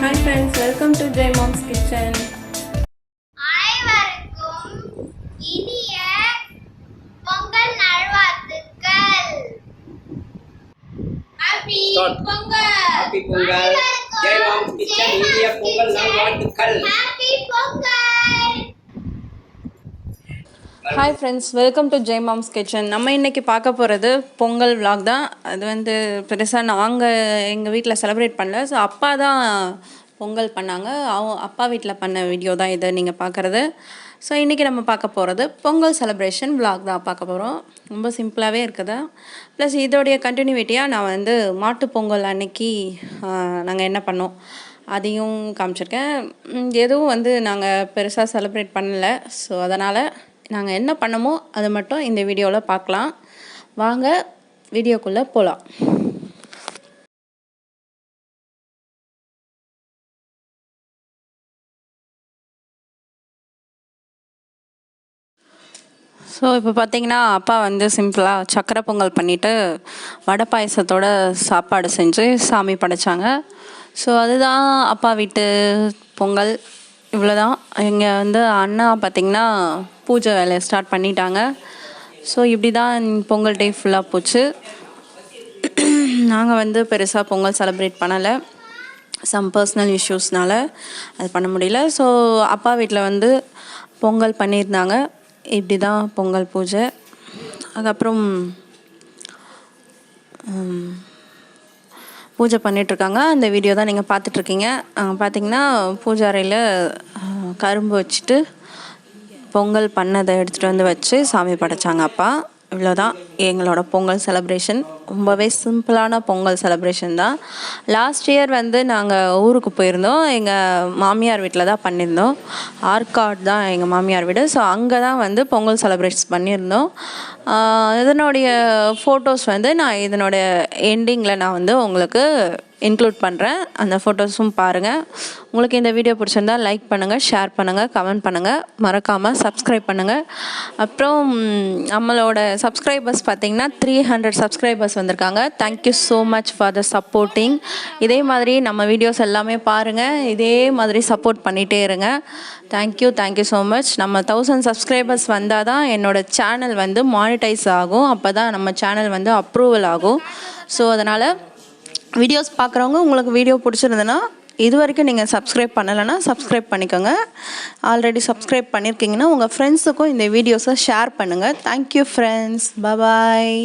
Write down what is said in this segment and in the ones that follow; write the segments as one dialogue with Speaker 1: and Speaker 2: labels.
Speaker 1: Hi friends, welcome to Jay Mom's Kitchen.
Speaker 2: அனைவருக்கும் இனிய பொங்கல் நல்வாழ்த்துக்கள். Happy Pongal.
Speaker 3: Happy Pongal. Jai moms kitchen இனிய பொங்கல் நல்வாழ்த்துக்கள்.
Speaker 2: Happy Pongal.
Speaker 1: Hi friends, welcome to Jai moms kitchen. நம்ம இன்றைக்கி பார்க்க போகிறது பொங்கல் vlog தான். அது வந்து பெருசாக நாங்கள் எங்கள் வீட்டில் செலிப்ரேட் பண்ணல. ஸோ அப்பா தான் பொங்கல் பண்ணாங்க. அப்பா வீட்டில் பண்ண வீடியோ தான் இதை நீங்கள் பார்க்குறது. ஸோ இன்றைக்கி நம்ம பார்க்க போகிறது பொங்கல் செலிப்ரேஷன் vlog தான் பார்க்க போகிறோம். ரொம்ப சிம்பிளாகவே இருக்குது. ப்ளஸ் இதோடைய கண்டினியூட்டியாக நான் வந்து மாட்டு பொங்கல் அன்னைக்கு நாங்கள் என்ன பண்ணோம் அதையும் காமிச்சிருக்கேன். எதுவும் வந்து நாங்கள் பெருசாக செலிப்ரேட் பண்ணலை. ஸோ அதனால் நாங்கள் என்ன பண்ணமோ அதை மட்டும் இந்த வீடியோவில் பார்க்கலாம். வாங்க வீடியோக்குள்ளே போகலாம். ஸோ இப்போ பார்த்தீங்கன்னா அப்பா வந்து சிம்பிளாக சக்கரை பொங்கல் பண்ணிவிட்டு வடை பாயசத்தோட சாப்பாடு செஞ்சு சாமி படைச்சாங்க. ஸோ அதுதான் அப்பா வீட்டு பொங்கல். இவ்வளோதான். இங்கே வந்து அண்ணா பார்த்திங்கன்னா பூஜை வேலையை ஸ்டார்ட் பண்ணிட்டாங்க. ஸோ இப்படி தான் பொங்கல் டே ஃபுல்லாக போச்சு. நாங்கள் வந்து பெருசாக பொங்கல் செலிப்ரேட் பண்ணலை. சம் பர்சனல் இஷ்யூஸ்னால அது பண்ண முடியல. ஸோ அப்பா வீட்டில் வந்து பொங்கல் பண்ணியிருந்தாங்க. இப்படி தான் பொங்கல் பூஜை. அதுக்கப்புறம் பூஜை பண்ணிகிட்ருக்காங்க. அந்த வீடியோ தான் நீங்கள் பார்த்துட்ருக்கீங்க. பார்த்திங்கன்னா பூஜை அறையில் கரும்பு வச்சுட்டு பொங்கல் பண்ணதை எடுத்துகிட்டு வந்து வச்சு சாமி படைச்சாங்க அப்பா. இவ்வளோதான் எங்களோட பொங்கல் செலிப்ரேஷன். ரொம்பவே சிம்பிளான பொங்கல் செலிப்ரேஷன் தான். லாஸ்ட் இயர் வந்து நாங்கள் ஊருக்கு போயிருந்தோம். எங்கள் மாமியார் வீட்டில் தான் பண்ணியிருந்தோம். ஆற்காடு தான் எங்கள் மாமியார் வீடு. ஸோ அங்கே தான் வந்து பொங்கல் செலிப்ரேட்ஸ் பண்ணியிருந்தோம். இதனுடைய ஃபோட்டோஸ் வந்து நான் இதனுடைய எண்டிங்கில் நான் வந்து உங்களுக்கு இன்க்ளூட் பண்ணுறேன். அந்த ஃபோட்டோஸும் பாருங்கள். உங்களுக்கு இந்த வீடியோ பிடிச்சிருந்தால் லைக் பண்ணுங்கள், ஷேர் பண்ணுங்கள், கமெண்ட் பண்ணுங்கள், மறக்காமல் சப்ஸ்கிரைப் பண்ணுங்கள். அப்புறம் நம்மளோட சப்ஸ்கிரைபர்ஸ் பார்த்திங்கன்னா 300 சப்ஸ்கிரைபர்ஸ் வந்திருக்காங்க. Thank you so much for the supporting. இதே மாதிரி நம்ம வீடியோஸ் எல்லாமே பாருங்கள். இதே மாதிரி சப்போர்ட் பண்ணிகிட்டே இருங்க. Thank you so much. நம்ம 1000 சப்ஸ்கிரைபர்ஸ் வந்தால் தான் என்னோடய சேனல் வந்து மானிட்டைஸ் ஆகும். அப்போ தான் நம்ம சேனல் வந்து அப்ரூவல் ஆகும். ஸோ அதனால் வீடியோஸ் பார்க்குறவங்க உங்களுக்கு வீடியோ பிடிச்சிருந்ததுன்னா இது வரைக்கும் நீங்கள் சப்ஸ்கிரைப் பண்ணலைன்னா சப்ஸ்கிரைப் பண்ணிக்கோங்க. ஆல்ரெடி சப்ஸ்கிரைப் பண்ணியிருக்கீங்கன்னா உங்கள் ஃப்ரெண்ட்ஸுக்கும் இந்த வீடியோஸை ஷேர் பண்ணுங்கள். Thank you friends. பாய்.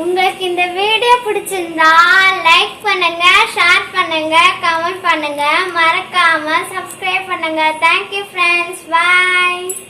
Speaker 2: உங்களுக்கு இந்த வீடியோ பிடிச்சிருந்தா லைக் பண்ணுங்க, ஷேர் பண்ணுங்க, கமெண்ட் பண்ணுங்க, மறக்காம சப்ஸ்கிரைப் பண்ணுங்க. Thank you friends. Bye.